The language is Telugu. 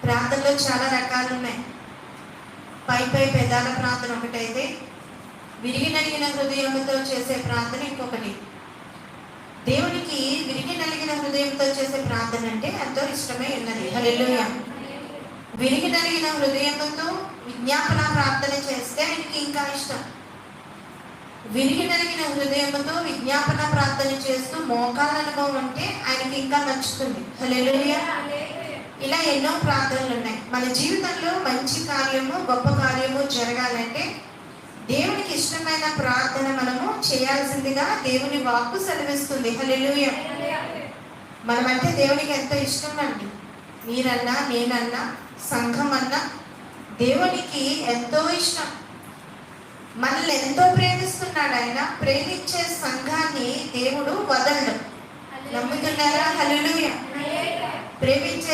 ప్రార్థనలో చాలా రకాలు ఉన్నాయి. పై పెదాల ప్రార్థన ఒకటైతే, విరిగి నలిగిన హృదయంతో చేసే ప్రార్థన ఇంకొకటి. దేవునికి విరిగి నలిగిన హృదయంతో చేసే ప్రార్థన అంటే ఎంతో ఇష్టమే ఉన్నది. హల్లెలూయా. విరిగి నలిగిన హృదయంతో విజ్ఞాపన ప్రార్థన చేస్తే ఆయనకి ఇంకా ఇష్టం. విరిగి నలిగిన హృదయంతో విజ్ఞాపన ప్రార్థన చేస్తూ మోకాళ్ళ అనుభవం అంటే ఆయనకి ఇంకా నచ్చుతుంది. హల్లెలూయా. ఇలా ఎన్నో ప్రార్థనలు ఉన్నాయి. మన జీవితంలో మంచి కార్యము, గొప్ప కార్యము జరగాలంటే దేవునికి ఇష్టమైన ప్రార్థన మనము చేయాల్సిందిగా దేవుని వాక్కు సెలవిస్తుంది. హల్లెలూయా. మనమంటే దేవునికి ఎంతో ఇష్టం అండి. మీరన్నా, నేనన్నా, సంఘం అన్నా దేవునికి ఎంతో ఇష్టం. మనల్ని ఎంతో ప్రేమిస్తున్నాడు ఆయన. ప్రేమించే సంఘాన్ని దేవుడు వదలడు. నమ్ముతున్నారా? హల్లెలూయా. ప్రేమించే